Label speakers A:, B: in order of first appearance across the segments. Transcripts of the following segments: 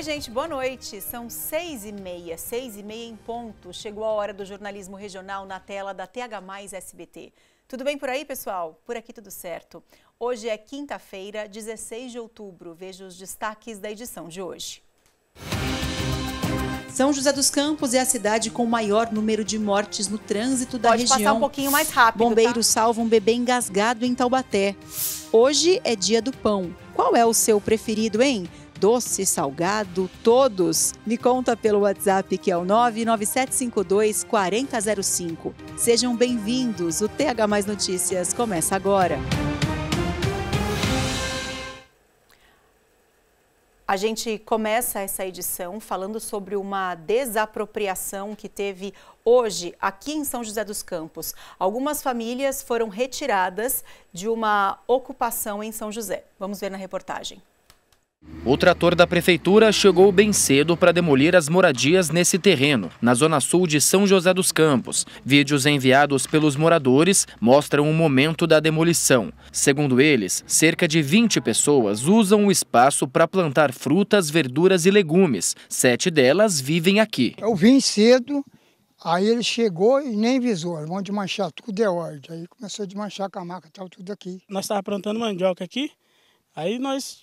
A: Oi, gente, boa noite. São 6h30, 6h30 em ponto. Chegou a hora do jornalismo regional na tela da TH+ SBT. Tudo bem por aí, pessoal? Por aqui tudo certo. Hoje é quinta-feira, 16 de outubro. Veja os destaques da edição de hoje. São José dos Campos é a cidade com o maior número de mortes no trânsito da região.
B: Pode passar um pouquinho mais rápido,
A: Bombeiros salvam um bebê engasgado em Taubaté. Hoje é dia do pão. Qual é o seu preferido, hein? Doce, salgado, todos? Me conta pelo WhatsApp, que é o 99752-4005. Sejam bem-vindos. O TH+ Notícias começa agora. A gente começa essa edição falando sobre uma desapropriação que teve hoje aqui em São José dos Campos. Algumas famílias foram retiradas de uma ocupação em São José. Vamos ver na reportagem.
C: O trator da prefeitura chegou bem cedo para demolir as moradias nesse terreno, na zona sul de São José dos Campos. Vídeos enviados pelos moradores mostram o momento da demolição. Segundo eles, cerca de 20 pessoas usam o espaço para plantar frutas, verduras e legumes. 7 delas vivem aqui.
D: Eu vim cedo, aí ele chegou e nem visou. Vão desmanchar tudo, é ordem. Aí começou a desmanchar com a maca, tal, tudo aqui.
E: Nós estávamos plantando mandioca aqui. Aí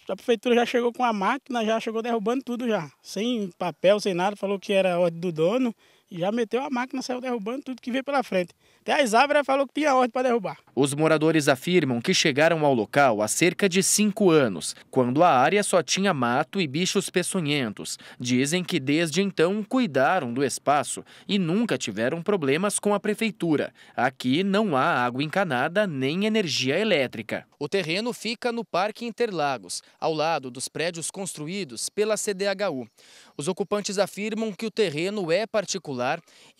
E: a prefeitura já chegou com a máquina, já chegou derrubando tudo já. Sem papel, sem nada, falou que era ordem do dono. E já meteu a máquina, saiu derrubando tudo que veio pela frente. Até as árvores falou que tinha ordem para derrubar.
C: Os moradores afirmam que chegaram ao local há cerca de 5 anos, quando a área só tinha mato e bichos peçonhentos. Dizem que desde então cuidaram do espaço e nunca tiveram problemas com a prefeitura. Aqui não há água encanada nem energia elétrica. O terreno fica no Parque Interlagos, ao lado dos prédios construídos pela CDHU. Os ocupantes afirmam que o terreno é particular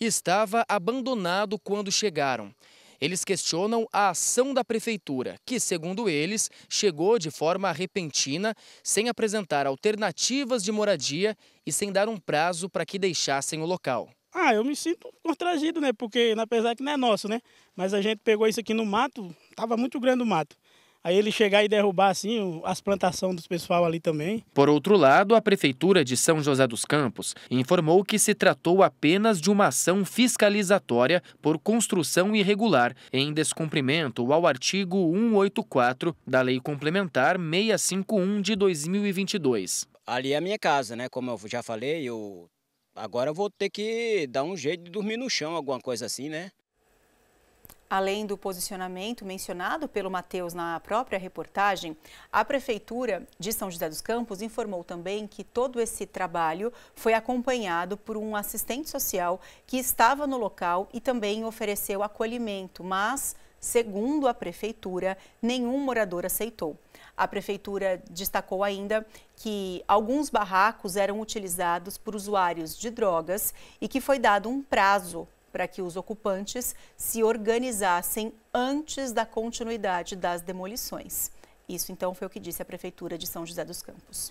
C: e estava abandonado quando chegaram. Eles questionam a ação da prefeitura, que, segundo eles, chegou de forma repentina, sem apresentar alternativas de moradia e sem dar um prazo para que deixassem o local.
E: Eu me sinto constrangido, né? Porque, apesar que não é nosso, né? Mas a gente pegou isso aqui no mato, estava muito grande o mato. Aí ele chegar e derrubar assim as plantações dos pessoal ali também.
C: Por outro lado, a Prefeitura de São José dos Campos informou que se tratou apenas de uma ação fiscalizatória por construção irregular, em descumprimento ao artigo 184 da Lei Complementar 651 de 2022.
F: Ali é a minha casa, né? Como eu já falei, agora eu vou ter que dar um jeito de dormir no chão, alguma coisa assim, né?
A: Além do posicionamento mencionado pelo Matheus na própria reportagem, a Prefeitura de São José dos Campos informou também que todo esse trabalho foi acompanhado por um assistente social que estava no local e também ofereceu acolhimento, mas, segundo a Prefeitura, nenhum morador aceitou. A Prefeitura destacou ainda que alguns barracos eram utilizados por usuários de drogas e que foi dado um prazo para que os ocupantes se organizassem antes da continuidade das demolições. Isso, então, foi o que disse a Prefeitura de São José dos Campos.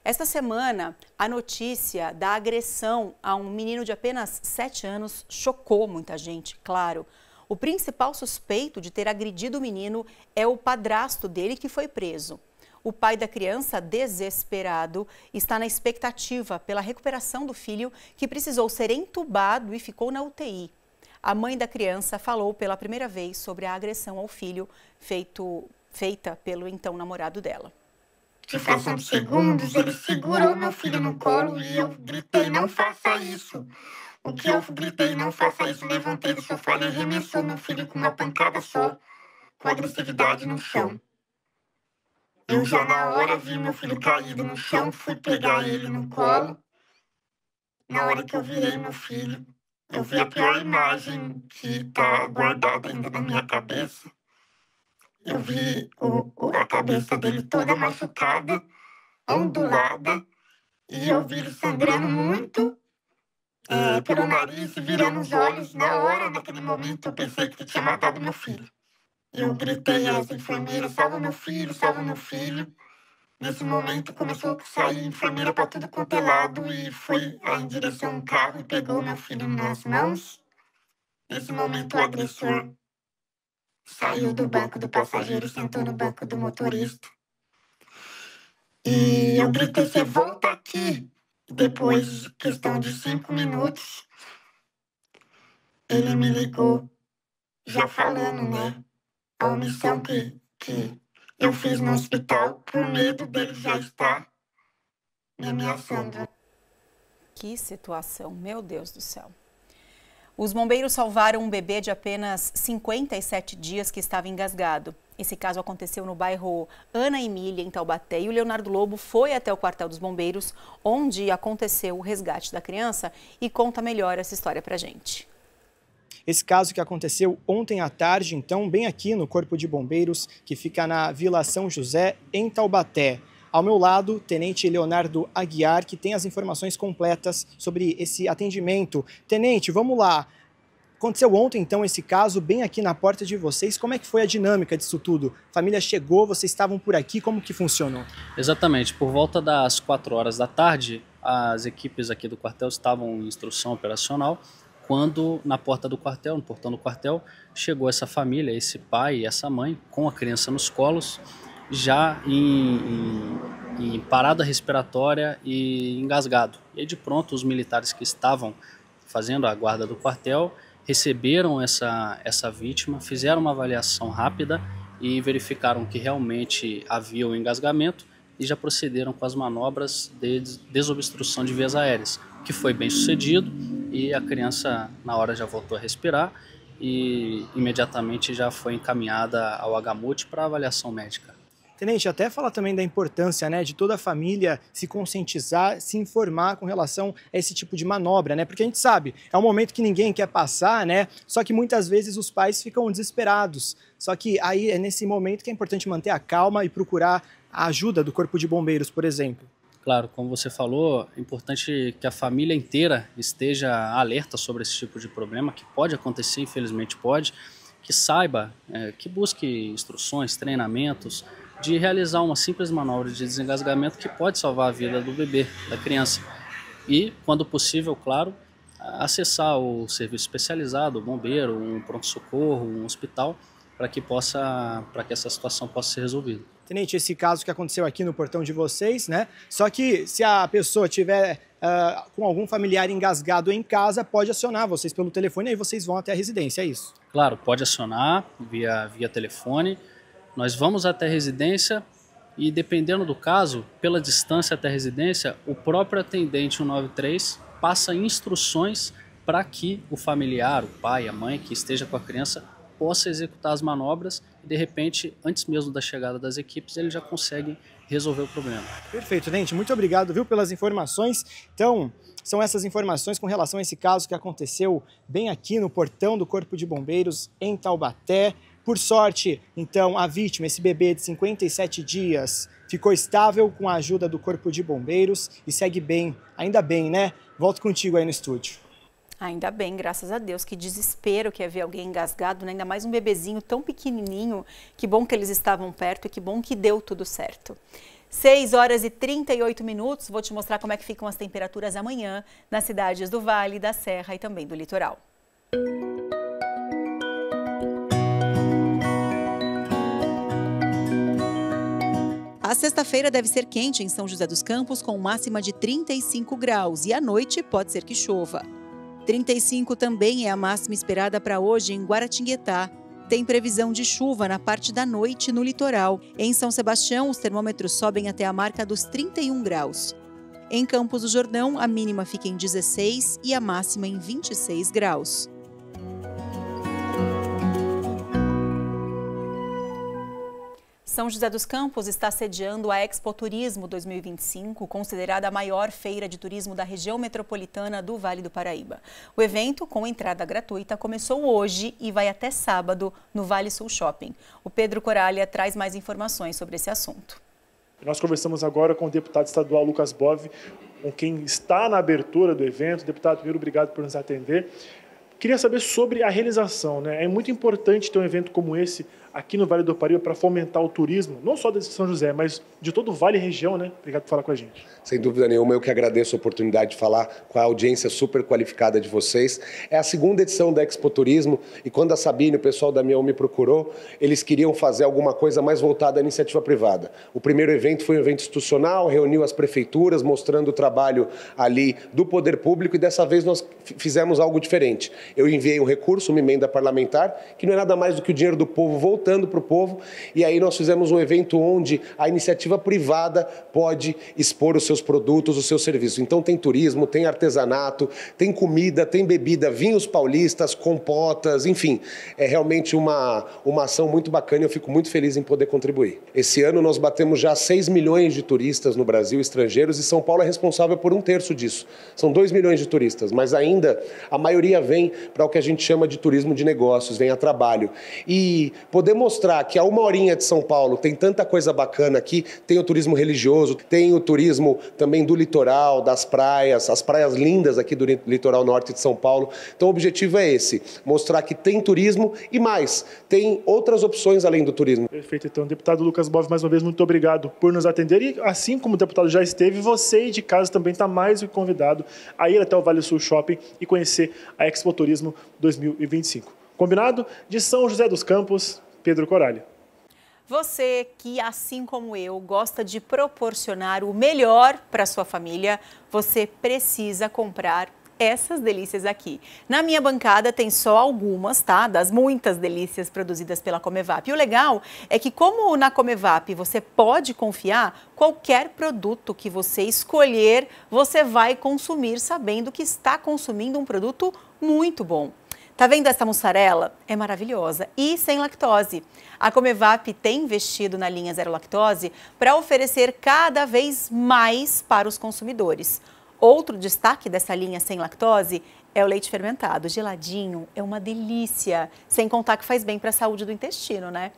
A: Esta semana, a notícia da agressão a um menino de apenas 7 anos chocou muita gente, claro. O principal suspeito de ter agredido o menino é o padrasto dele, que foi preso. O pai da criança, desesperado, está na expectativa pela recuperação do filho, que precisou ser entubado e ficou na UTI. A mãe da criança falou pela primeira vez sobre a agressão ao filho feita pelo então namorado dela.
G: De fração de segundos, ele segurou meu filho no colo e eu gritei, não faça isso. O que eu gritei, não faça isso, levantei do sofá e arremessou meu filho com uma pancada só, com agressividade no chão. Eu já na hora vi meu filho caído no chão, fui pegar ele no colo. Na hora que eu virei meu filho, eu vi a pior imagem que está guardada ainda na minha cabeça. Eu vi a cabeça dele toda machucada, ondulada, e eu vi ele sangrando muito pelo nariz e virando os olhos. Na hora, naquele momento, eu pensei que ele tinha matado meu filho. Eu gritei às enfermeiras, salva meu filho, salva meu filho. Nesse momento começou a sair enfermeira para tudo quanto é lado e foi em direção a um carro e pegou meu filho nas mãos. Nesse momento o agressor saiu do banco do passageiro e sentou no banco do motorista. E eu gritei, você volta aqui. Depois, questão de 5 minutos, ele me ligou, já falando, né, a omissão que eu fiz no hospital, por medo dele já estar me ameaçando.
A: Que situação, meu Deus do céu. Os bombeiros salvaram um bebê de apenas 57 dias que estava engasgado. Esse caso aconteceu no bairro Ana Emília, em Taubaté, e o Leonardo Lobo foi até o quartel dos bombeiros, onde aconteceu o resgate da criança, e conta melhor essa história pra gente.
B: Esse caso que aconteceu ontem à tarde, então, bem aqui no Corpo de Bombeiros, que fica na Vila São José, em Taubaté. Ao meu lado, Tenente Leonardo Aguiar, que tem as informações completas sobre esse atendimento. Tenente, vamos lá. Aconteceu ontem, então, esse caso bem aqui na porta de vocês. Como é que foi a dinâmica disso tudo? A família chegou, vocês estavam por aqui, como que funcionou?
H: Exatamente. Por volta das 4 horas da tarde, as equipes aqui do quartel estavam em instrução operacional, quando na porta do quartel, no portão do quartel, chegou essa família, esse pai e essa mãe, com a criança nos colos, já em parada respiratória e engasgado. E aí, de pronto, os militares que estavam fazendo a guarda do quartel receberam essa vítima, fizeram uma avaliação rápida e verificaram que realmente havia o engasgamento e já procederam com as manobras de desobstrução de vias aéreas, que foi bem sucedido e a criança na hora já voltou a respirar e imediatamente já foi encaminhada ao HMUT para avaliação médica.
B: Tenente, até fala também da importância, né, de toda a família se conscientizar, se informar com relação a esse tipo de manobra, né? Porque a gente sabe, é um momento que ninguém quer passar, né? Só que muitas vezes os pais ficam desesperados. Só que aí é nesse momento que é importante manter a calma e procurar a ajuda do Corpo de Bombeiros, por exemplo.
H: Claro, como você falou, é importante que a família inteira esteja alerta sobre esse tipo de problema, que pode acontecer, infelizmente pode, que saiba, que busque instruções, treinamentos, de realizar uma simples manobra de desengasgamento que pode salvar a vida do bebê, da criança. E, quando possível, claro, acessar o serviço especializado, o bombeiro, um pronto-socorro, um hospital, para que essa situação possa ser resolvida.
B: Tenente, esse caso que aconteceu aqui no portão de vocês, né? Só que se a pessoa tiver com algum familiar engasgado em casa, pode acionar vocês pelo telefone e aí vocês vão até a residência, é isso?
H: Claro, pode acionar via telefone. Nós vamos até a residência e, dependendo do caso, pela distância até a residência, o próprio atendente 193 passa instruções para que o familiar, o pai, a mãe que esteja com a criança possa executar as manobras e, de repente, antes mesmo da chegada das equipes, ele já consegue resolver o problema.
B: Perfeito, Tenente. Muito obrigado, viu, pelas informações. Então, são essas informações com relação a esse caso que aconteceu bem aqui no portão do Corpo de Bombeiros, em Taubaté. Por sorte, então, a vítima, esse bebê de 57 dias, ficou estável com a ajuda do Corpo de Bombeiros e segue bem. Ainda bem, né? Volto contigo aí no estúdio.
A: Ainda bem, graças a Deus. Que desespero que é ver alguém engasgado, né? Ainda mais um bebezinho tão pequenininho. Que bom que eles estavam perto e que bom que deu tudo certo. 6 horas e 38 minutos. Vou te mostrar como é que ficam as temperaturas amanhã nas cidades do Vale, da Serra e também do litoral. A sexta-feira deve ser quente em São José dos Campos, com máxima de 35 graus, e à noite pode ser que chova. 35 também é a máxima esperada para hoje em Guaratinguetá. Tem previsão de chuva na parte da noite no litoral. Em São Sebastião, os termômetros sobem até a marca dos 31 graus. Em Campos do Jordão, a mínima fica em 16 e a máxima em 26 graus. São José dos Campos está sediando a Expo Turismo 2025, considerada a maior feira de turismo da região metropolitana do Vale do Paraíba. O evento, com entrada gratuita, começou hoje e vai até sábado no Vale Sul Shopping. O Pedro Coralha traz mais informações sobre esse assunto.
I: Nós conversamos agora com o deputado estadual Lucas Bove, com quem está na abertura do evento. Deputado, primeiro, obrigado por nos atender. Queria saber sobre a realização, né? É muito importante ter um evento como esse aqui no Vale do Paraíba para fomentar o turismo, não só de São José, mas de todo o Vale e região, né? Obrigado por falar com a gente.
J: Sem dúvida nenhuma, eu que agradeço a oportunidade de falar com a audiência super qualificada de vocês. É a segunda edição da Expo Turismo e quando a Sabine e o pessoal da Mion me procurou, eles queriam fazer alguma coisa mais voltada à iniciativa privada. O primeiro evento foi um evento institucional, reuniu as prefeituras, mostrando o trabalho ali do poder público e dessa vez nós fizemos algo diferente. Eu enviei um recurso, uma emenda parlamentar, que não é nada mais do que o dinheiro do povo voltando para o povo e aí nós fizemos um evento onde a iniciativa privada pode expor os seus produtos, os seus serviços. Então tem turismo, tem artesanato, tem comida, tem bebida, vinhos paulistas, compotas, enfim. É realmente uma ação muito bacana e eu fico muito feliz em poder contribuir. Esse ano nós batemos já 6 milhões de turistas no Brasil, estrangeiros, e São Paulo é responsável por 1/3 disso. São 2 milhões de turistas, mas ainda a maioria vem para o que a gente chama de turismo de negócios, vem a trabalho. E poder mostrar que a 1 horinha de São Paulo tem tanta coisa bacana aqui, tem o turismo religioso, tem o turismo também do litoral, das praias, as praias lindas aqui do litoral norte de São Paulo. Então o objetivo é esse, mostrar que tem turismo e mais, tem outras opções além do turismo.
I: Perfeito, então, deputado Lucas Bove, mais uma vez, muito obrigado por nos atender e assim como o deputado já esteve, você de casa também está mais do que convidado a ir até o Vale Sul Shopping e conhecer a Expo Turismo 2025. Combinado? De São José dos Campos, Pedro Coralli.
A: Você que, assim como eu, gosta de proporcionar o melhor para sua família, você precisa comprar essas delícias aqui. Na minha bancada tem só algumas, tá? Das muitas delícias produzidas pela Comevap. E o legal é que, como na Comevap você pode confiar, qualquer produto que você escolher, você vai consumir sabendo que está consumindo um produto muito bom. Tá vendo essa mussarela? É maravilhosa e sem lactose. A Comevap tem investido na linha zero lactose para oferecer cada vez mais para os consumidores. Outro destaque dessa linha sem lactose é o leite fermentado. Geladinho, é uma delícia, sem contar que faz bem para a saúde do intestino, né?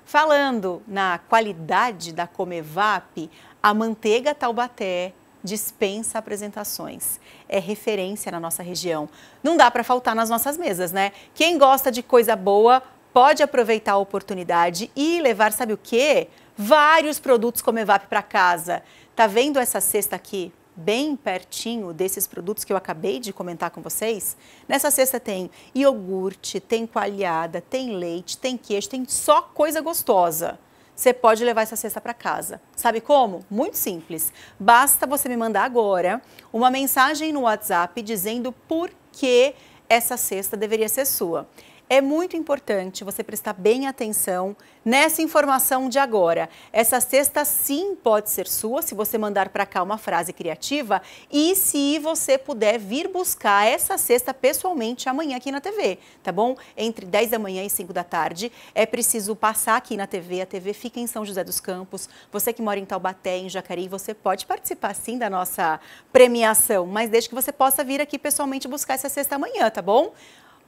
A: Falando na qualidade da Comevap, a manteiga Taubaté dispensa apresentações. É referência na nossa região. Não dá para faltar nas nossas mesas, né? Quem gosta de coisa boa pode aproveitar a oportunidade e levar, sabe o quê? Vários produtos Comevap para casa. Tá vendo essa cesta aqui? Bem pertinho desses produtos que eu acabei de comentar com vocês. Nessa cesta tem iogurte, tem coalhada, tem leite, tem queijo, tem só coisa gostosa. Você pode levar essa cesta para casa. Sabe como? Muito simples. Basta você me mandar agora uma mensagem no WhatsApp dizendo por que essa cesta deveria ser sua. É muito importante você prestar bem atenção nessa informação de agora. Essa cesta sim pode ser sua, se você mandar para cá uma frase criativa e se você puder vir buscar essa cesta pessoalmente amanhã aqui na TV, tá bom? Entre 10 da manhã e 5 da tarde. É preciso passar aqui na TV, a TV fica em São José dos Campos. Você que mora em Taubaté, em Jacareí, você pode participar sim da nossa premiação, mas desde que você possa vir aqui pessoalmente buscar essa cesta amanhã, tá bom?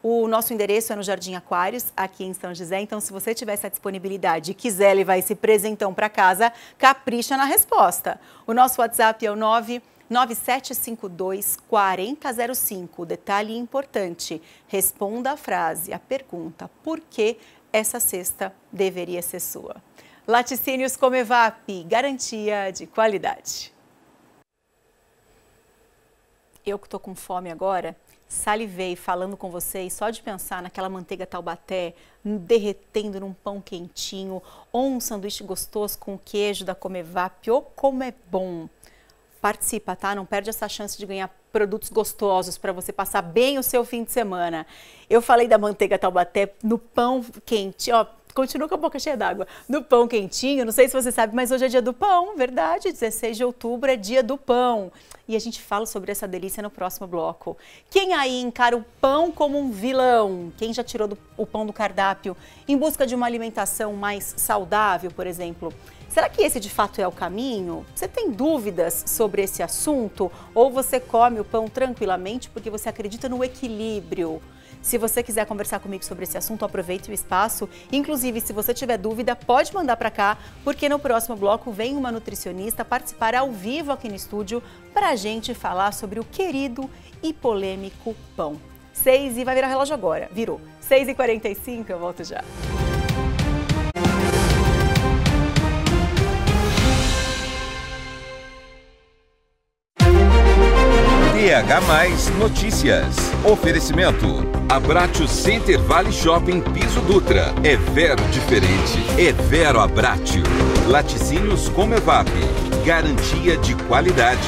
A: O nosso endereço é no Jardim Aquários, aqui em São José. Então, se você tiver essa disponibilidade e quiser levar esse presentão para casa, capricha na resposta. O nosso WhatsApp é o 99752-4005. Detalhe importante, responda a frase, a pergunta, por que essa cesta deveria ser sua? Laticínios Comevap, garantia de qualidade. Eu que estou com fome agora, salivei falando com vocês, só de pensar naquela manteiga Taubaté derretendo num pão quentinho ou um sanduíche gostoso com queijo da Comevap, ou como é bom. Participa, tá? Não perde essa chance de ganhar produtos gostosos para você passar bem o seu fim de semana. Eu falei da manteiga Taubaté no pão quente, ó. Continua com a boca cheia d'água. No pão quentinho, não sei se você sabe, mas hoje é dia do pão, verdade? 16 de outubro é dia do pão. E a gente fala sobre essa delícia no próximo bloco. Quem aí encara o pão como um vilão? Quem já tirou o pão do cardápio em busca de uma alimentação mais saudável, por exemplo? Será que esse de fato é o caminho? Você tem dúvidas sobre esse assunto? Ou você come o pão tranquilamente porque você acredita no equilíbrio? Se você quiser conversar comigo sobre esse assunto, aproveite o espaço. Inclusive, se você tiver dúvida, pode mandar para cá, porque no próximo bloco vem uma nutricionista participar ao vivo aqui no estúdio para a gente falar sobre o querido e polêmico pão. 6 e vai virar relógio agora. Virou. 6h45, eu volto já.
K: TH+ Notícias. Oferecimento. Abratio Center Vale Shopping Piso Dutra. É Vero diferente. É Vero Abratio. Laticínios Comevap. Garantia de qualidade.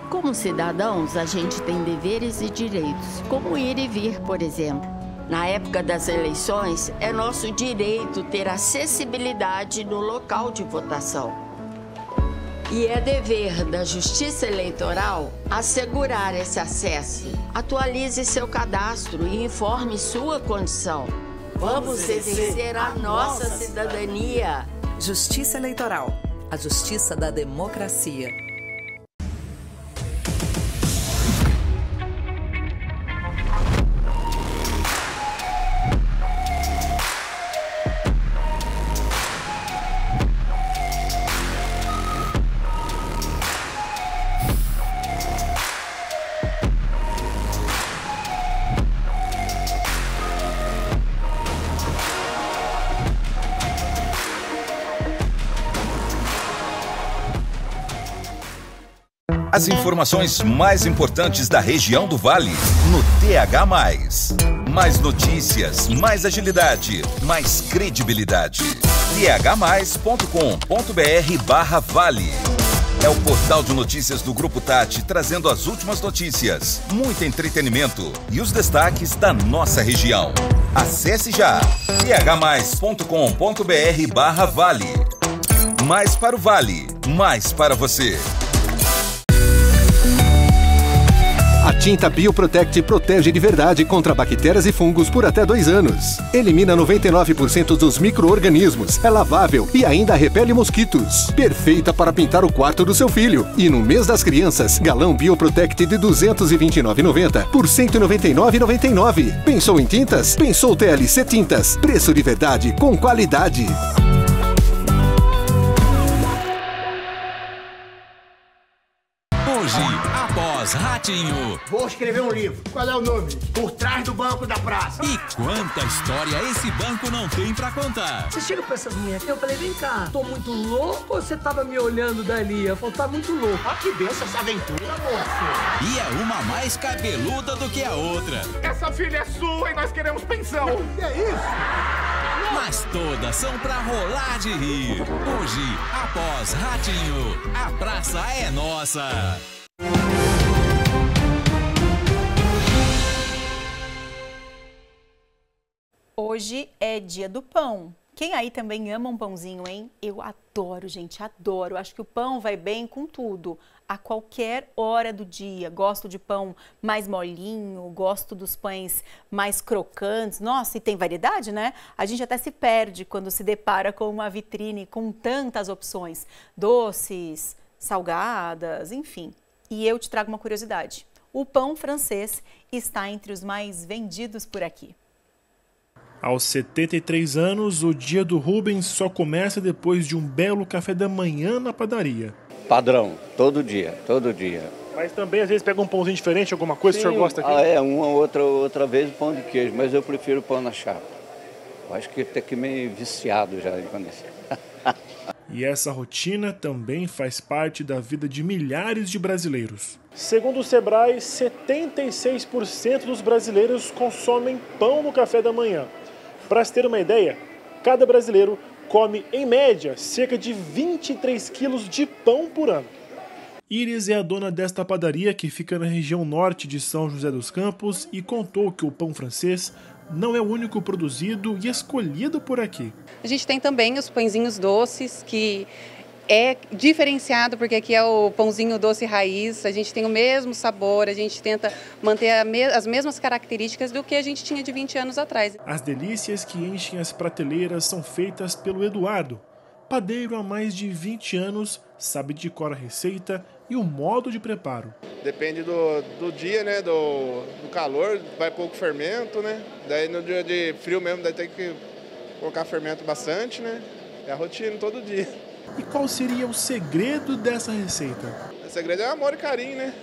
L: Como cidadãos, a gente tem deveres e direitos, como ir e vir, por exemplo. Na época das eleições, é nosso direito ter acessibilidade no local de votação. E é dever da Justiça Eleitoral assegurar esse acesso. Atualize seu cadastro e informe sua condição. Vamos exercer a nossa cidadania.
M: Justiça Eleitoral, a justiça da democracia.
K: As informações mais importantes da região do Vale no TH+. Mais notícias, mais agilidade, mais credibilidade. th+.com.br/vale. É o portal de notícias do Grupo Tati, trazendo as últimas notícias, muito entretenimento e os destaques da nossa região. Acesse já th+.com.br/vale. Mais para o Vale, mais para você.
N: A tinta Bioprotect protege de verdade contra bactérias e fungos por até 2 anos. Elimina 99% dos micro-organismos, é lavável e ainda repele mosquitos. Perfeita para pintar o quarto do seu filho. E no mês das crianças, galão Bioprotect de R$ 229,90 por R$ 199,99. Pensou em tintas? Pensou TLC Tintas. Preço de verdade com qualidade.
O: Hoje, após Ratinho.
P: Vou escrever um livro. Qual é o nome? Por Trás do Banco da Praça.
O: E quanta história esse banco não tem pra contar.
Q: Você chega pra essas mulheres, eu falei, vem cá, tô muito louco ou você tava me olhando dali? Eu falei, tá muito louco.
P: Olha que benção essa aventura, moço.
O: E é uma mais cabeluda do que a outra.
P: Essa filha é sua e nós queremos pensão. Que é isso?
O: Mas todas são pra rolar de rir. Hoje, após Ratinho, a praça é nossa.
A: Hoje é dia do pão. Quem aí também ama um pãozinho, hein? Eu adoro, gente, adoro. Acho que o pão vai bem com tudo, a qualquer hora do dia. Gosto de pão mais molinho, gosto dos pães mais crocantes. Nossa, e tem variedade, né? A gente até se perde quando se depara com uma vitrine com tantas opções. Doces, salgadas, enfim. E eu te trago uma curiosidade. O pão francês está entre os mais vendidos por aqui.
I: Aos 73 anos, o dia do Rubens só começa depois de um belo café da manhã na padaria.
R: Padrão, todo dia, todo dia.
I: Mas também às vezes pega um pãozinho diferente, alguma coisa que o senhor gosta aqui?
R: Uma outra vez pão de queijo, mas eu prefiro pão na chapa. Eu acho que até que meio viciado já quando isso.
I: E essa rotina também faz parte da vida de milhares de brasileiros. Segundo o Sebrae, 76% dos brasileiros consomem pão no café da manhã. Para se ter uma ideia, cada brasileiro come, em média, cerca de 23 quilos de pão por ano. Iris é a dona desta padaria que fica na região norte de São José dos Campos e contou que o pão francês não é o único produzido e escolhido por aqui.
S: A gente tem também os pãezinhos doces, que é diferenciado porque aqui é o pãozinho doce raiz, a gente tem o mesmo sabor, a gente tenta manter as mesmas características do que a gente tinha de 20 anos atrás.
I: As delícias que enchem as prateleiras são feitas pelo Eduardo. Padeiro há mais de 20 anos, sabe de cor a receita e o modo de preparo.
T: Depende do dia, né, do calor, vai pouco fermento, né? Daí no dia de frio mesmo, daí tem que colocar fermento bastante, né? É a rotina todo dia.
I: E qual seria o segredo dessa receita?
T: O segredo é amor e carinho, né?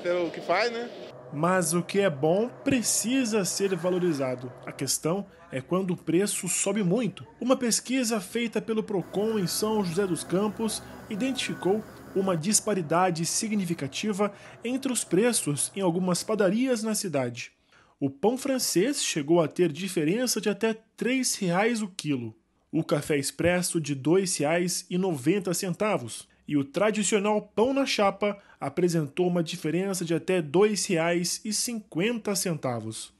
T: Pelo que faz, né?
I: Mas o que é bom precisa ser valorizado. A questão é quando o preço sobe muito. Uma pesquisa feita pelo Procon em São José dos Campos identificou uma disparidade significativa entre os preços em algumas padarias na cidade. O pão francês chegou a ter diferença de até R$ 3,00 o quilo. O café expresso de R$ 2,90 e o tradicional pão na chapa apresentou uma diferença de até R$ 2,50.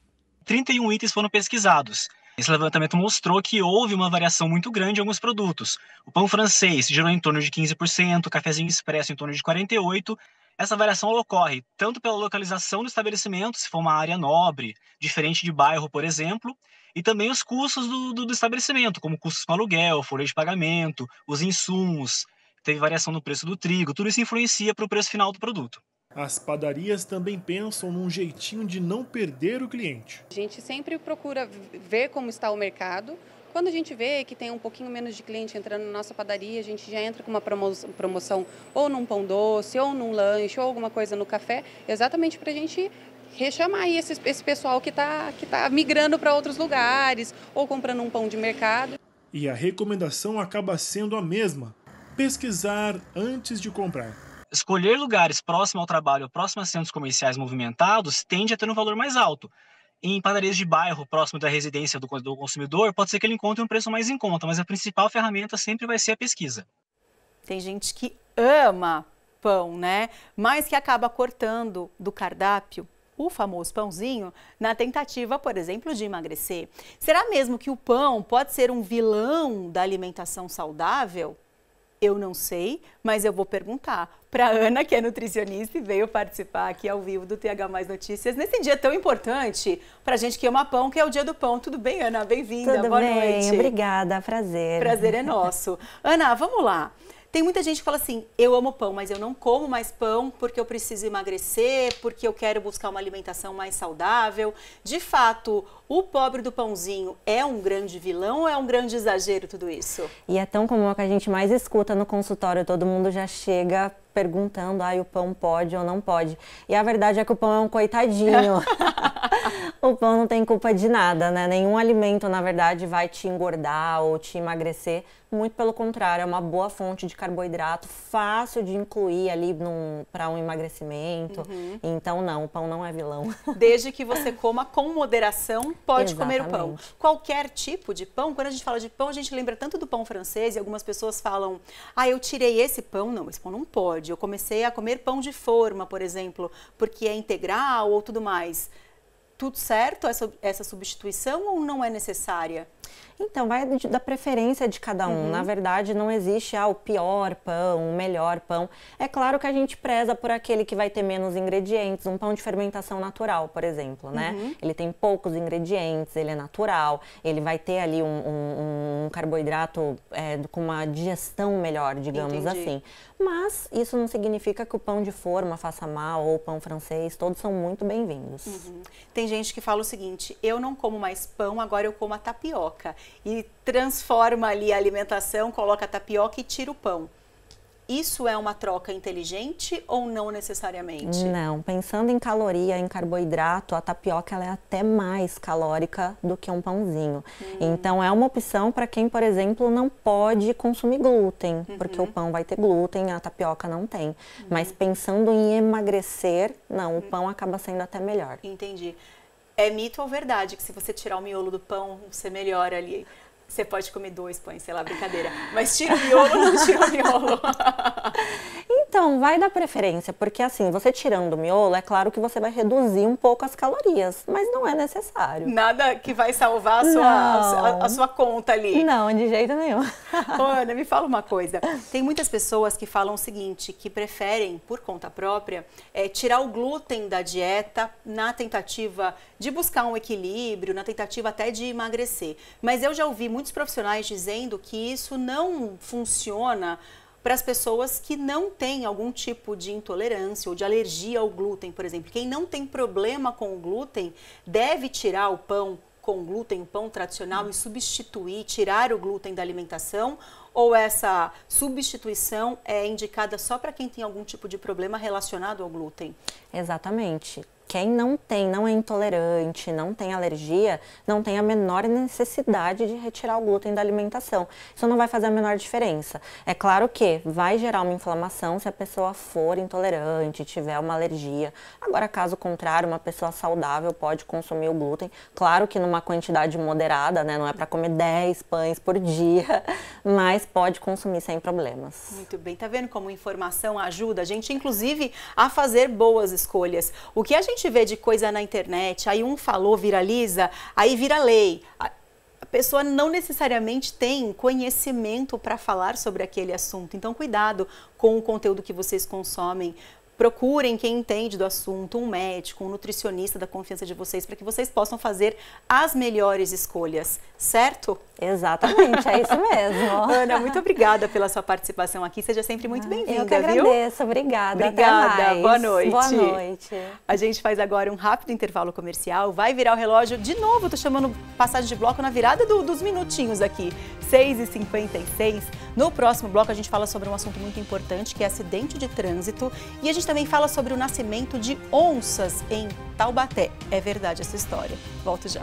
U: 31 itens foram pesquisados. Esse levantamento mostrou que houve uma variação muito grande em alguns produtos. O pão francês gerou em torno de 15%, o cafezinho expresso em torno de 48%. Essa variação ocorre tanto pela localização do estabelecimento, se for uma área nobre, diferente de bairro, por exemplo, e também os custos do estabelecimento, como custos com aluguel, folha de pagamento, os insumos, teve variação no preço do trigo, tudo isso influencia para o preço final do produto.
I: As padarias também pensam num jeitinho de não perder o cliente.
S: A gente sempre procura ver como está o mercado. Quando a gente vê que tem um pouquinho menos de cliente entrando na nossa padaria, a gente já entra com uma promoção ou num pão doce, ou num lanche, ou alguma coisa no café, exatamente para a gente rechamar aí esse pessoal que tá migrando para outros lugares, ou comprando um pão de mercado.
I: E a recomendação acaba sendo a mesma: pesquisar antes de comprar.
U: Escolher lugares próximos ao trabalho, próximos a centros comerciais movimentados, tende a ter um valor mais alto. Em padarias de bairro, próximo da residência do consumidor, pode ser que ele encontre um preço mais em conta, mas a principal ferramenta sempre vai ser a pesquisa.
A: Tem gente que ama pão, né? Mas que acaba cortando do cardápio o famoso pãozinho na tentativa, por exemplo, de emagrecer. Será mesmo que o pão pode ser um vilão da alimentação saudável? Eu não sei, mas eu vou perguntar para a Ana, que é nutricionista e veio participar aqui ao vivo do TH Mais Notícias nesse dia tão importante para a gente que ama pão, que é o Dia do Pão. Tudo bem, Ana? Bem-vinda.
V: Tudo
A: boa
V: bem,
A: noite.
V: Obrigada, prazer.
A: Prazer é nosso. Ana, vamos lá. Tem muita gente que fala assim, eu amo pão, mas eu não como mais pão porque eu preciso emagrecer, porque eu quero buscar uma alimentação mais saudável. De fato, o pobre do pãozinho é um grande vilão ou é um grande exagero tudo isso?
V: E é tão comum que a gente mais escuta no consultório, todo mundo já chega perguntando, o pão pode ou não pode. E a verdade é que o pão é um coitadinho. O pão não tem culpa de nada, né? Nenhum alimento, na verdade, vai te engordar ou te emagrecer. Muito pelo contrário, é uma boa fonte de carboidrato, fácil de incluir ali para um emagrecimento. Então, não, o pão não é vilão.
A: Desde que você coma com moderação, pode
V: Exatamente.
A: comer o pão. Qualquer tipo de pão, quando a gente fala de pão, a gente lembra tanto do pão francês e algumas pessoas falam, eu tirei esse pão. Não, esse pão não pode. Eu comecei a comer pão de forma, por exemplo, porque é integral ou tudo mais. Tudo certo essa substituição ou não é necessária?
V: Então, vai da preferência de cada um. Na verdade, não existe o pior pão, o melhor pão. É claro que a gente preza por aquele que vai ter menos ingredientes. Um pão de fermentação natural, por exemplo, né? Ele tem poucos ingredientes, ele é natural, ele vai ter ali um carboidrato com uma digestão melhor, digamos assim. Mas isso não significa que o pão de forma faça mal ou o pão francês, todos são muito bem-vindos.
A: Tem gente que fala o seguinte, eu não como mais pão, agora eu como a tapioca. E transforma ali a alimentação, coloca a tapioca e tira o pão. Isso é uma troca inteligente ou não necessariamente?
V: Não, pensando em caloria, em carboidrato, a tapioca ela é até mais calórica do que um pãozinho. Então é uma opção para quem, por exemplo, não pode consumir glúten, porque o pão vai ter glúten, a tapioca não tem. Mas pensando em emagrecer, não, o pão acaba sendo até melhor.
A: Entendi. É mito ou verdade que se você tirar o miolo do pão, você melhora ali? Você pode comer 2 pães, sei lá, brincadeira. Mas tira o miolo ou não tira o miolo?
V: Então, vai dar preferência, porque assim, você tirando o miolo, é claro que você vai reduzir um pouco as calorias, mas não é necessário.
A: Nada que vai salvar a sua conta ali.
V: Não, de jeito nenhum.
A: Ana, me fala uma coisa. Tem muitas pessoas que falam o seguinte, que preferem, por conta própria, tirar o glúten da dieta na tentativa de buscar um equilíbrio, na tentativa até de emagrecer. Mas eu já ouvi muitos profissionais dizendo que isso não funciona para as pessoas que não têm algum tipo de intolerância ou de alergia ao glúten, por exemplo. Quem não tem problema com o glúten deve tirar o pão com glúten, o pão tradicional, e substituir, tirar o glúten da alimentação, ou essa substituição é indicada só para quem tem algum tipo de problema relacionado ao glúten?
V: Exatamente. Quem não é intolerante, não tem alergia, não tem a menor necessidade de retirar o glúten da alimentação. Isso não vai fazer a menor diferença. É claro que vai gerar uma inflamação se a pessoa for intolerante, tiver uma alergia. Agora, caso contrário, uma pessoa saudável pode consumir o glúten. Claro que numa quantidade moderada, né? Não é para comer 10 pães por dia, mas pode consumir sem problemas.
A: Muito bem, tá vendo como informação ajuda a gente, inclusive, a fazer boas escolhas. O que a gente vê de coisa na internet, aí um falou, viraliza, aí vira lei. A pessoa não necessariamente tem conhecimento para falar sobre aquele assunto. Então, cuidado com o conteúdo que vocês consomem. Procurem quem entende do assunto, um médico, um nutricionista da confiança de vocês, para que vocês possam fazer as melhores escolhas, certo?
V: Exatamente, é isso mesmo.
A: Ana, muito obrigada pela sua participação aqui, seja sempre muito bem-vinda,
V: eu que agradeço, viu? Obrigada,
A: obrigada,
V: até mais.
A: Boa noite.
V: Boa noite.
A: A gente faz agora um rápido intervalo comercial, vai virar o relógio de novo, tô chamando passagem de bloco na virada dos minutinhos aqui, 6h56. No próximo bloco a gente fala sobre um assunto muito importante, que é acidente de trânsito, e a gente também fala sobre o nascimento de onças em Taubaté. É verdade essa história. Volto já.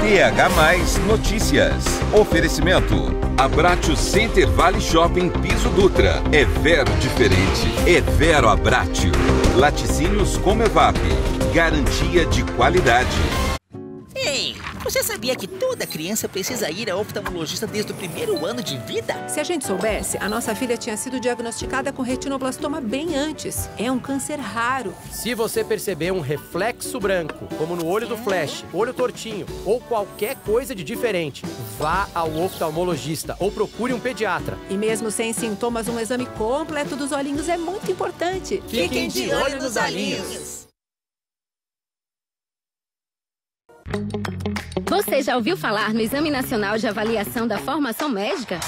K: TH+ Notícias. Oferecimento. Abratio Center Valley Shopping Piso Dutra. É Vero diferente. É Vero Abratio. Laticínios Comevap. Garantia de qualidade.
D: Ei, você sabia que toda criança precisa ir ao oftalmologista desde o primeiro ano de vida?
E: Se a gente soubesse, a nossa filha tinha sido diagnosticada com retinoblastoma bem antes. É um câncer raro.
W: Se você perceber um reflexo branco, como no olho do Flash, olho tortinho ou qualquer coisa de diferente, vá ao oftalmologista ou procure um pediatra.
E: E mesmo sem sintomas, um exame completo dos olhinhos é muito importante.
D: Fiquem de olho nos olhinhos.
X: Você já ouviu falar no Exame Nacional de Avaliação da Formação Médica?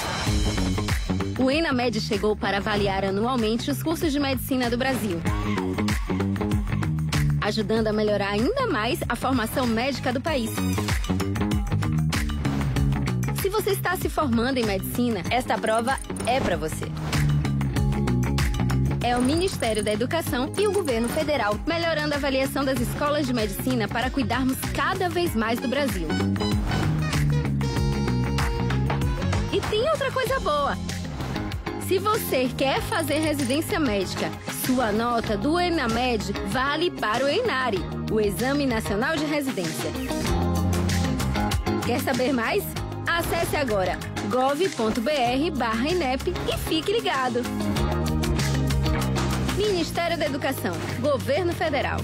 X: O ENAMED chegou para avaliar anualmente os cursos de medicina do Brasil, ajudando a melhorar ainda mais a formação médica do país. Se você está se formando em medicina, esta prova é para você. É o Ministério da Educação e o Governo Federal melhorando a avaliação das escolas de medicina para cuidarmos cada vez mais do Brasil. E tem outra coisa boa. Se você quer fazer residência médica, sua nota do ENAMED vale para o ENARE, o Exame Nacional de Residência. Quer saber mais? Acesse agora gov.br/INEP e fique ligado. Ministério da Educação, Governo Federal.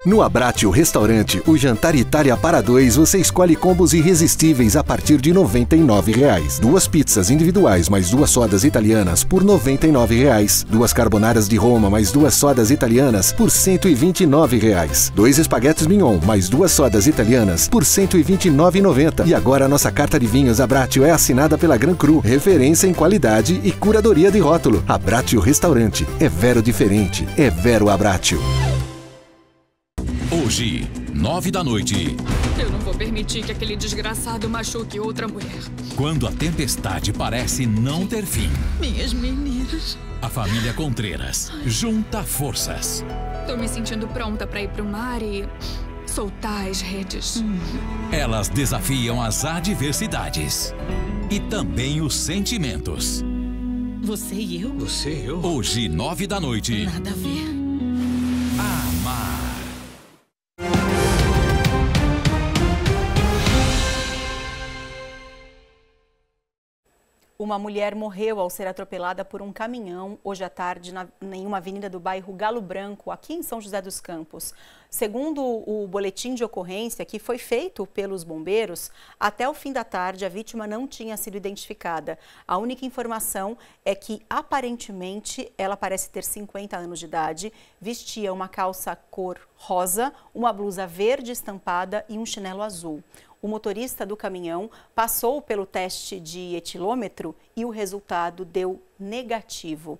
N: No Abratio Restaurante, o jantar Itália para dois, você escolhe combos irresistíveis a partir de R$ 99,00. 2 pizzas individuais mais 2 sodas italianas por R$ 99,00. 2 carbonaras de Roma mais 2 sodas italianas por R$ 129,00. 2 espaguetes mignon mais 2 sodas italianas por R$ 129,90. E agora a nossa carta de vinhos Abratio é assinada pela Gran Cru, referência em qualidade e curadoria de rótulo. Abratio Restaurante. É Vero diferente. É Vero Abratio.
O: Hoje, 9 da noite.
Y: Eu não vou permitir que aquele desgraçado machuque outra mulher.
O: Quando a tempestade parece não ter fim.
Y: Minhas meninas.
O: A família Contreras junta forças.
Y: Tô me sentindo pronta pra ir pro mar e soltar as redes.
O: Elas desafiam as adversidades. E também os sentimentos.
Y: Você e eu?
O: Você e eu? Hoje, 9 da noite.
Y: Nada a ver.
O: Amar.
A: Uma mulher morreu ao ser atropelada por um caminhão hoje à tarde em uma avenida do bairro Galo Branco, aqui em São José dos Campos. Segundo o boletim de ocorrência que foi feito pelos bombeiros, até o fim da tarde a vítima não tinha sido identificada. A única informação é que aparentemente ela parece ter 50 anos de idade, vestia uma calça cor rosa, uma blusa verde estampada e um chinelo azul. O motorista do caminhão passou pelo teste de etilômetro e o resultado deu negativo.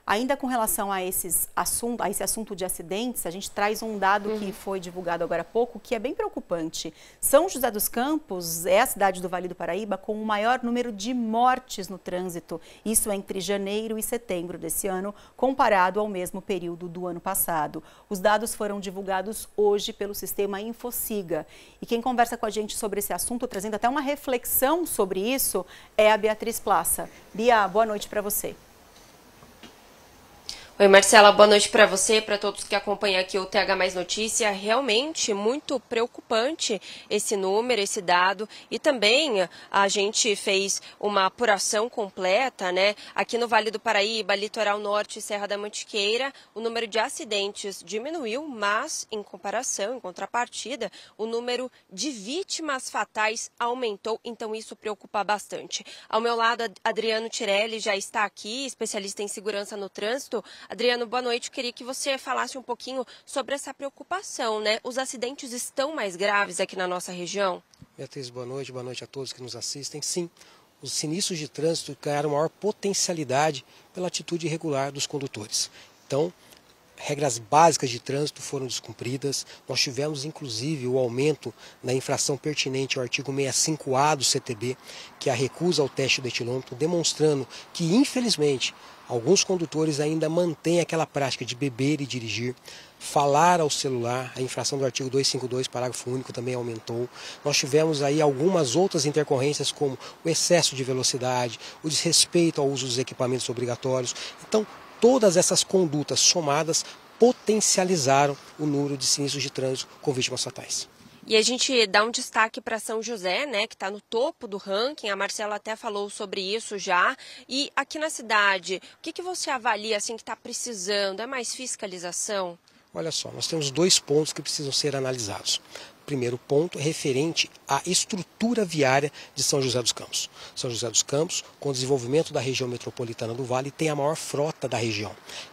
A: Ainda com relação a esse assunto de acidentes, a gente traz um dado que foi divulgado agora há pouco, que é bem preocupante. São José dos Campos é a cidade do Vale do Paraíba com o maior número de mortes no trânsito. Isso entre janeiro e setembro desse ano, comparado ao mesmo período do ano passado. Os dados foram divulgados hoje pelo sistema Infociga. E quem conversa com a gente sobre esse assunto, trazendo até uma reflexão sobre isso, é a Beatriz Plaça. Bia, boa noite para você.
B: Oi, Marcela, boa noite para você e para todos que acompanham aqui o TH Mais Notícia. Realmente muito preocupante esse número, esse dado. E também a gente fez uma apuração completa, né? Aqui no Vale do Paraíba, Litoral Norte e Serra da Mantiqueira, o número de acidentes diminuiu, mas em comparação, em contrapartida, o número de vítimas fatais aumentou. Então isso preocupa bastante. Ao meu lado, Adriano Tirelli já está aqui, especialista em segurança no trânsito. Adriano, boa noite. Queria que você falasse um pouquinho sobre essa preocupação, né? Os acidentes estão mais graves aqui na nossa região?
C: Beatriz, boa noite a todos que nos assistem. Sim, os sinistros de trânsito ganharam maior potencialidade pela atitude irregular dos condutores. Então, regras básicas de trânsito foram descumpridas. Nós tivemos, inclusive, o aumento na infração pertinente ao artigo 65A do CTB, que é a recusa ao teste do etilômetro, demonstrando que, infelizmente, alguns condutores ainda mantêm aquela prática de beber e dirigir, falar ao celular. A infração do artigo 252, parágrafo único, também aumentou. Nós tivemos aí algumas outras intercorrências, como o excesso de velocidade, o desrespeito ao uso dos equipamentos obrigatórios. Então, todas essas condutas somadas potencializaram o número de sinistros de trânsito com vítimas fatais.
B: E a gente dá um destaque para São José, né, que está no topo do ranking. A Marcela até falou sobre isso já. E aqui na cidade, o que você avalia assim que está precisando? É mais fiscalização?
C: Olha só, nós temos dois pontos que precisam ser analisados. O primeiro ponto é referente à estrutura viária de São José dos Campos. São José dos Campos, com o desenvolvimento da região metropolitana do Vale, tem a maior frota da região.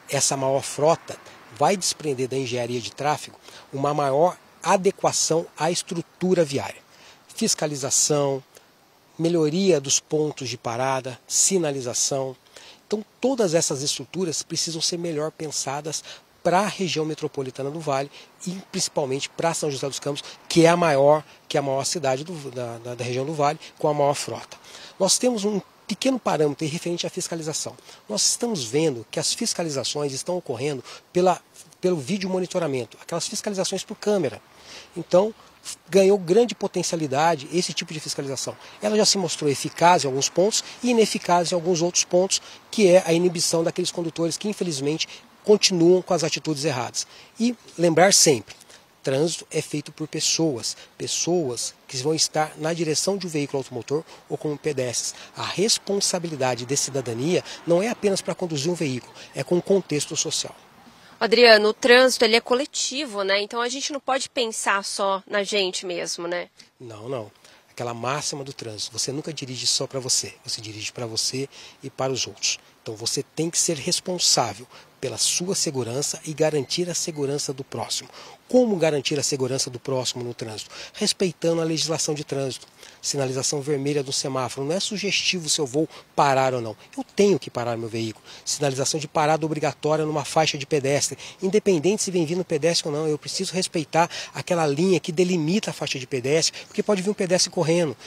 C: Essa maior frota vai desprender da engenharia de tráfego uma maior adequação à estrutura viária. Fiscalização, melhoria dos pontos de parada, sinalização. Então, todas essas estruturas precisam ser melhor pensadas para a região metropolitana do Vale e principalmente para São José dos Campos, que é a maior cidade da região do Vale, com a maior frota. Nós temos um pequeno parâmetro referente à fiscalização. Nós estamos vendo que as fiscalizações estão ocorrendo pelo vídeo monitoramento, aquelas fiscalizações por câmera. Então, ganhou grande potencialidade esse tipo de fiscalização. Ela já se mostrou eficaz em alguns pontos e ineficaz em alguns outros pontos, que é a inibição daqueles condutores que, infelizmente, continuam com as atitudes erradas. E lembrar sempre, trânsito é feito por pessoas que vão estar na direção de um veículo automotor ou como pedestres. A responsabilidade de cidadania não é apenas para conduzir um veículo, é com o contexto social.
B: Adriano, o trânsito ele é coletivo, né? Então a gente não pode pensar só na gente mesmo, né?
C: Não. Aquela máxima do trânsito, você nunca dirige só para você dirige para você e para os outros. Então você tem que ser responsável pela sua segurança e garantir a segurança do próximo. Como garantir a segurança do próximo no trânsito? Respeitando a legislação de trânsito. Sinalização vermelha do semáforo. Não é sugestivo se eu vou parar ou não. Eu tenho que parar meu veículo. Sinalização de parada obrigatória numa faixa de pedestre. Independente se vem vindo pedestre ou não, eu preciso respeitar aquela linha que delimita a faixa de pedestre, porque pode vir um pedestre correndo.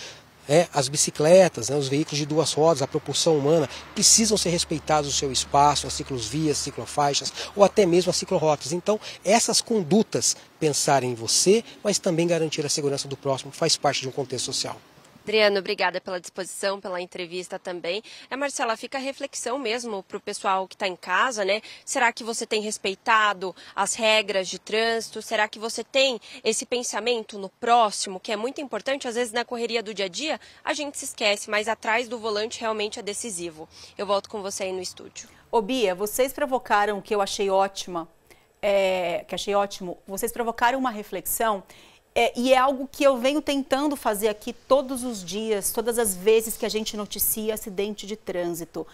C: As bicicletas, os veículos de duas rodas, a propulsão humana, precisam ser respeitados o seu espaço, as ciclovias, ciclofaixas ou até mesmo as ciclorotas. Então, essas condutas, pensar em você, mas também garantir a segurança do próximo, faz parte de um contexto social.
B: Adriano, obrigada pela disposição, pela entrevista também. Marcela, fica a reflexão mesmo para o pessoal que está em casa, né? Será que você tem respeitado as regras de trânsito? Será que você tem esse pensamento no próximo, que é muito importante? Às vezes na correria do dia a dia a gente se esquece, mas atrás do volante realmente é decisivo. Eu volto com você aí no estúdio.
A: Ô Bia, vocês provocaram, que eu achei ótimo, vocês provocaram uma reflexão. E é algo que eu venho tentando fazer aqui todos os dias, todas as vezes que a gente noticia acidente de trânsito.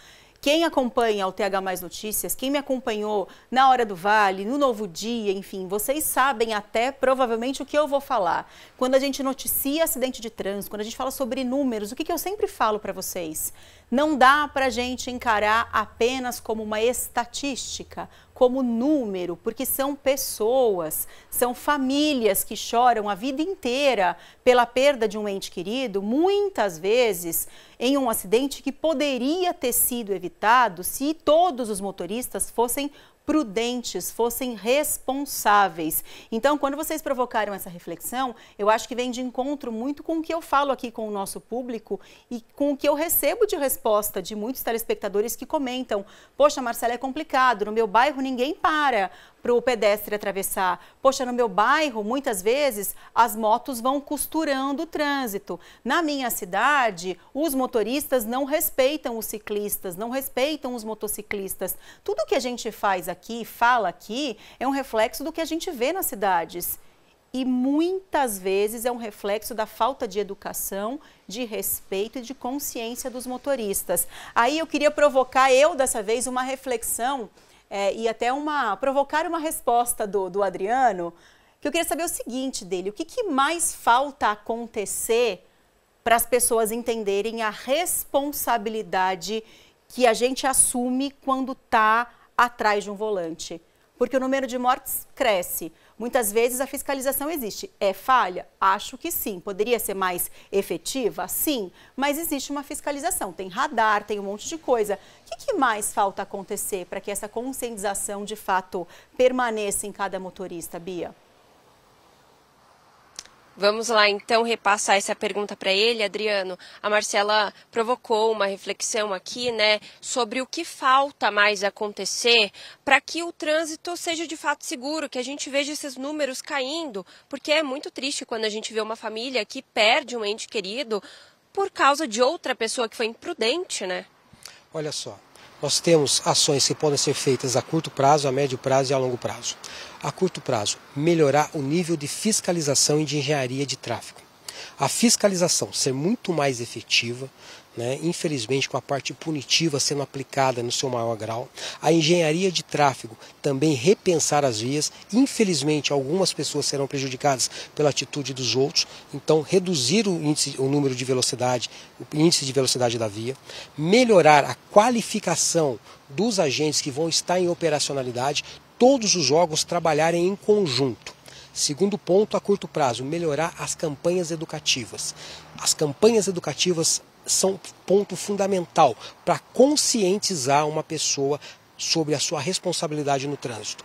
A: Quem acompanha o TH Mais Notícias, quem me acompanhou na Hora do Vale, no Novo Dia, enfim, vocês sabem até provavelmente o que eu vou falar. Quando a gente noticia acidente de trânsito, quando a gente fala sobre números, o que eu sempre falo para vocês? Não dá para a gente encarar apenas como uma estatística, como número, porque são pessoas, são famílias que choram a vida inteira pela perda de um ente querido, muitas vezes em um acidente que poderia ter sido evitado se todos os motoristas fossem prudentes, fossem responsáveis. Então, quando vocês provocaram essa reflexão, eu acho que vem de encontro muito com o que eu falo aqui com o nosso público e com o que eu recebo de resposta de muitos telespectadores que comentam: poxa, Marcela, é complicado, no meu bairro ninguém para o pedestre atravessar. Poxa, no meu bairro, muitas vezes, as motos vão costurando o trânsito. Na minha cidade, os motoristas não respeitam os ciclistas, não respeitam os motociclistas. Tudo que a gente faz aqui, fala aqui, é um reflexo do que a gente vê nas cidades. E muitas vezes é um reflexo da falta de educação, de respeito e de consciência dos motoristas. Aí eu queria provocar, dessa vez, uma reflexão e até provocar uma resposta do Adriano, que eu queria saber o seguinte dele: o que mais falta acontecer para as pessoas entenderem a responsabilidade que a gente assume quando está atrás de um volante? Porque o número de mortes cresce. Muitas vezes a fiscalização existe. É falha? Acho que sim. Poderia ser mais efetiva? Sim. Mas existe uma fiscalização. Tem radar, tem um monte de coisa. O que mais falta acontecer para que essa conscientização, de fato, permaneça em cada motorista, Bia?
B: Vamos lá, então, repassar essa pergunta para ele, Adriano. A Marcela provocou uma reflexão aqui, né, sobre o que falta mais acontecer para que o trânsito seja de fato seguro, que a gente veja esses números caindo, porque é muito triste quando a gente vê uma família que perde um ente querido por causa de outra pessoa que foi imprudente, né?
C: Olha só, nós temos ações que podem ser feitas a curto prazo, a médio prazo e a longo prazo. A curto prazo, melhorar o nível de fiscalização e de engenharia de tráfego. A fiscalização ser muito mais efetiva, né, infelizmente com a parte punitiva sendo aplicada no seu maior grau. A engenharia de tráfego também repensar as vias. Infelizmente, algumas pessoas serão prejudicadas pela atitude dos outros. Então, reduzir o número de velocidade, o índice de velocidade da via. Melhorar a qualificação dos agentes que vão estar em operacionalidade. Todos os órgãos trabalharem em conjunto. Segundo ponto, a curto prazo, melhorar as campanhas educativas. As campanhas educativas são ponto fundamental para conscientizar uma pessoa sobre a sua responsabilidade no trânsito.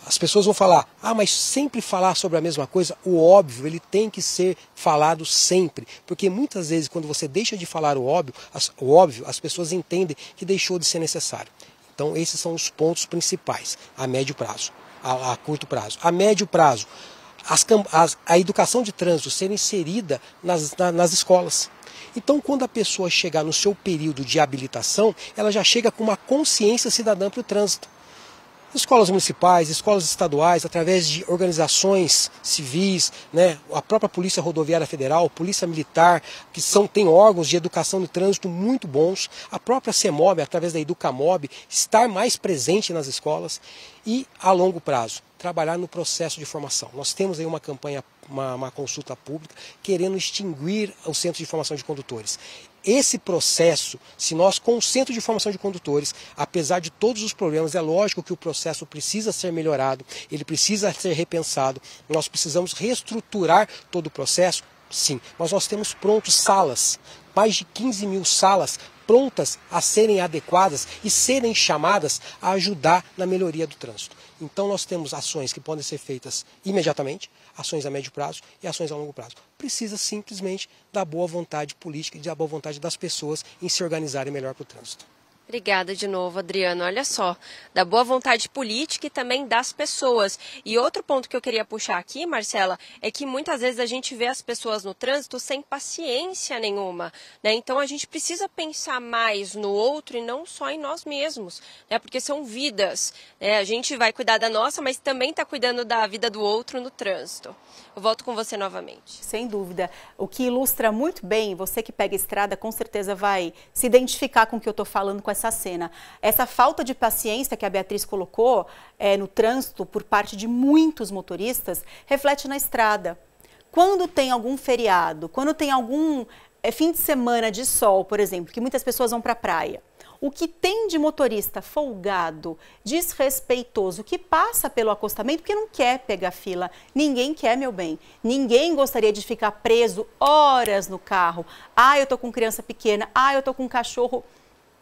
C: As pessoas vão falar: mas sempre falar sobre a mesma coisa? O óbvio, ele tem que ser falado sempre, porque muitas vezes quando você deixa de falar o óbvio, as pessoas entendem que deixou de ser necessário. Então esses são os pontos principais, a médio prazo, a curto prazo. A médio prazo, a educação de trânsito ser inserida nas escolas. Então, quando a pessoa chegar no seu período de habilitação, ela já chega com uma consciência cidadã para o trânsito. Escolas municipais, escolas estaduais, através de organizações civis, né, a própria Polícia Rodoviária Federal, Polícia Militar, que tem órgãos de educação de trânsito muito bons, a própria CEMOB, através da Educamob, estar mais presente nas escolas e, a longo prazo, trabalhar no processo de formação. Nós temos aí uma campanha, uma consulta pública, querendo extinguir o Centro de Formação de Condutores. Esse processo, se nós com o Centro de Formação de Condutores, apesar de todos os problemas, é lógico que o processo precisa ser melhorado, ele precisa ser repensado, nós precisamos reestruturar todo o processo, sim, mas nós temos prontos salas, mais de 15 mil salas prontas a serem adequadas e serem chamadas a ajudar na melhoria do trânsito. Então nós temos ações que podem ser feitas imediatamente, ações a médio prazo e ações a longo prazo. Precisa simplesmente da boa vontade política e da boa vontade das pessoas em se organizarem melhor para o trânsito.
B: Obrigada de novo, Adriano. Olha só, da boa vontade política e também das pessoas. E outro ponto que eu queria puxar aqui, Marcela, é que muitas vezes a gente vê as pessoas no trânsito sem paciência nenhuma, né? Então a gente precisa pensar mais no outro e não só em nós mesmos, né? Porque são vidas, né? A gente vai cuidar da nossa, mas também está cuidando da vida do outro no trânsito. Eu volto com você novamente.
A: Sem dúvida. O que ilustra muito bem, você que pega a estrada com certeza vai se identificar com o que eu estou falando, com essa cena. Essa falta de paciência que a Beatriz colocou no trânsito por parte de muitos motoristas reflete na estrada. Quando tem algum feriado, quando tem algum fim de semana de sol, por exemplo, que muitas pessoas vão para a praia, o que tem de motorista folgado, desrespeitoso, que passa pelo acostamento porque não quer pegar fila. Ninguém quer, meu bem. Ninguém gostaria de ficar preso horas no carro. Ah, eu tô com criança pequena. Ah, eu tô com um cachorro.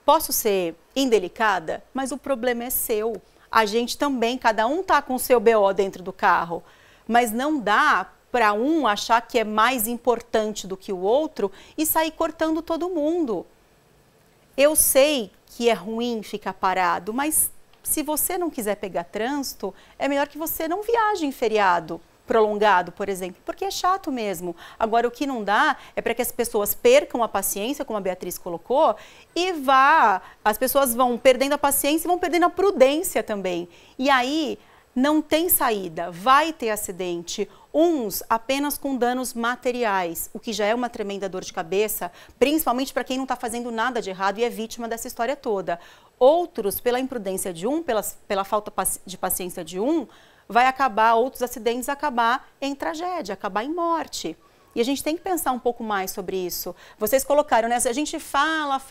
A: Posso ser indelicada? Mas o problema é seu. A gente também, cada um tá com o seu BO dentro do carro. Mas não dá para um achar que é mais importante do que o outro e sair cortando todo mundo. Eu sei que é ruim ficar parado, mas se você não quiser pegar trânsito, é melhor que você não viaje em feriado prolongado, por exemplo, porque é chato mesmo. Agora, o que não dá é para que as pessoas percam a paciência, como a Beatriz colocou, e as pessoas vão perdendo a paciência e vão perdendo a prudência também. E aí não tem saída, vai ter acidente, uns apenas com danos materiais, o que já é uma tremenda dor de cabeça, principalmente para quem não está fazendo nada de errado e é vítima dessa história toda. Outros, pela imprudência de um, pela falta de paciência de um, outros acidentes acabar em tragédia, acabar em morte. E a gente tem que pensar um pouco mais sobre isso. Vocês colocaram, né? A gente fala,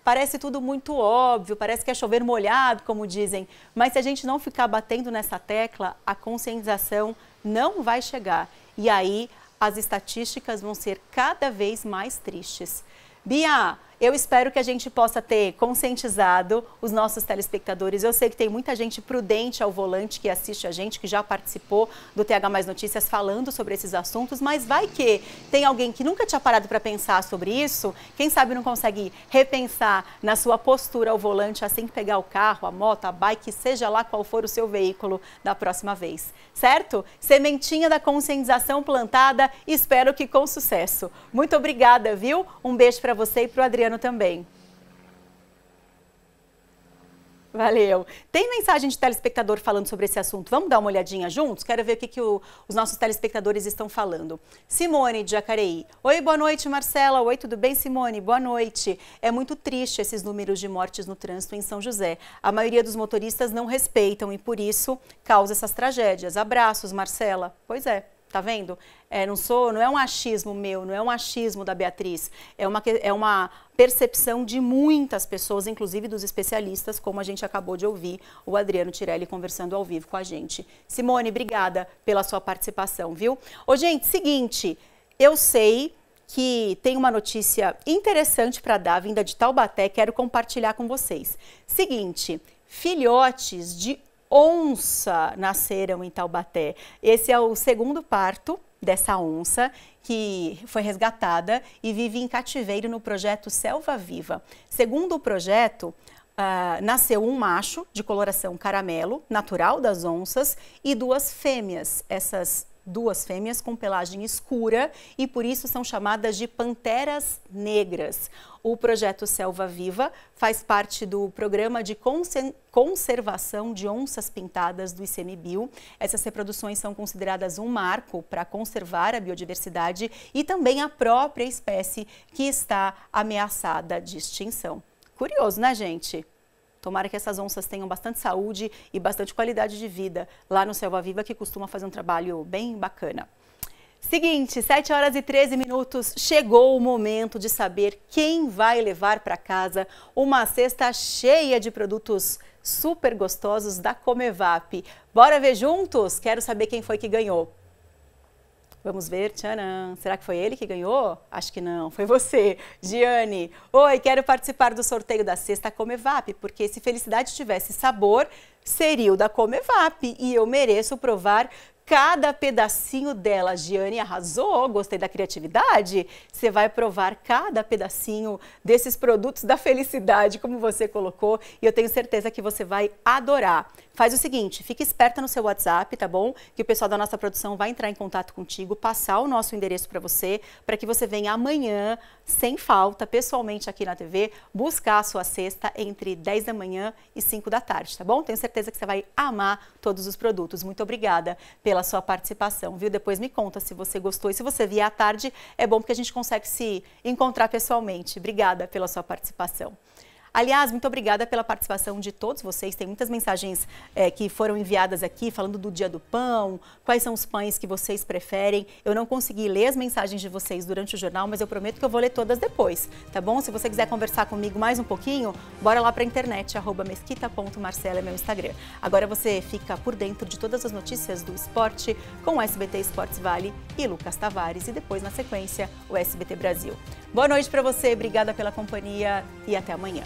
A: parece tudo muito óbvio, parece que é chover molhado, como dizem. Mas se a gente não ficar batendo nessa tecla, a conscientização não vai chegar. E aí as estatísticas vão ser cada vez mais tristes. Bia, eu espero que a gente possa ter conscientizado os nossos telespectadores. Eu sei que tem muita gente prudente ao volante que assiste a gente, que já participou do TH Mais Notícias falando sobre esses assuntos, mas vai que tem alguém que nunca tinha parado para pensar sobre isso, quem sabe não consegue repensar na sua postura ao volante assim que pegar o carro, a moto, a bike, seja lá qual for o seu veículo da próxima vez, certo? Sementinha da conscientização plantada, espero que com sucesso. Muito obrigada, viu? Um beijo para você e para o Adriano também. Valeu. Tem mensagem de telespectador falando sobre esse assunto? Vamos dar uma olhadinha juntos? Quero ver o que os nossos telespectadores estão falando. Simone de Jacareí. Oi, boa noite, Marcela. Oi, tudo bem, Simone? Boa noite. É muito triste esses números de mortes no trânsito em São José. A maioria dos motoristas não respeitam e por isso causa essas tragédias. Abraços, Marcela. Pois é. Tá vendo? Não é um achismo meu, não é um achismo da Beatriz, é uma percepção de muitas pessoas, inclusive dos especialistas, como a gente acabou de ouvir o Adriano Tirelli conversando ao vivo com a gente. Simone, obrigada pela sua participação, viu? Ô, gente, seguinte, eu sei que tem uma notícia interessante para dar, vinda de Taubaté, quero compartilhar com vocês. Seguinte, filhotes de onça nasceram em Taubaté. Esse é o segundo parto dessa onça que foi resgatada e vive em cativeiro no projeto Selva Viva. Segundo o projeto, nasceu um macho de coloração caramelo, natural das onças, e duas fêmeas. Essas duas fêmeas com pelagem escura e por isso são chamadas de panteras negras. O projeto Selva Viva faz parte do programa de conservação de onças pintadas do ICMBio. Essas reproduções são consideradas um marco para conservar a biodiversidade e também a própria espécie que está ameaçada de extinção. Curioso, né, gente? Tomara que essas onças tenham bastante saúde e bastante qualidade de vida lá no Selva Viva, que costuma fazer um trabalho bem bacana. Seguinte, 7h13, chegou o momento de saber quem vai levar para casa uma cesta cheia de produtos super gostosos da Comevap. Bora ver juntos? Quero saber quem foi que ganhou. Vamos ver, tcharam. Será que foi ele que ganhou? Acho que não, foi você, Giane. Oi, quero participar do sorteio da cesta Comevap, porque se felicidade tivesse sabor, seria o da Comevap e eu mereço provar cada pedacinho dela. Giane arrasou, gostei da criatividade. Você vai provar cada pedacinho desses produtos da felicidade, como você colocou, e eu tenho certeza que você vai adorar. Faz o seguinte, fique esperta no seu WhatsApp, tá bom? Que o pessoal da nossa produção vai entrar em contato contigo, passar o nosso endereço para você que você venha amanhã, sem falta, pessoalmente aqui na TV, buscar a sua cesta entre 10 da manhã e 5 da tarde, tá bom? Tenho certeza que você vai amar todos os produtos. Muito obrigada pela sua participação, viu? Depois me conta se você gostou e se você vier à tarde, é bom porque a gente consegue se encontrar pessoalmente. Obrigada pela sua participação. Aliás, muito obrigada pela participação de todos vocês. Tem muitas mensagens que foram enviadas aqui, falando do Dia do Pão, quais são os pães que vocês preferem. Eu não consegui ler as mensagens de vocês durante o jornal, mas eu prometo que eu vou ler todas depois, tá bom? Se você quiser conversar comigo mais um pouquinho, bora lá pra internet, @mesquita.marcela é meu Instagram. Agora você fica por dentro de todas as notícias do esporte com o SBT Esportes Vale e Lucas Tavares e depois, na sequência, o SBT Brasil. Boa noite para você, obrigada pela companhia e até amanhã.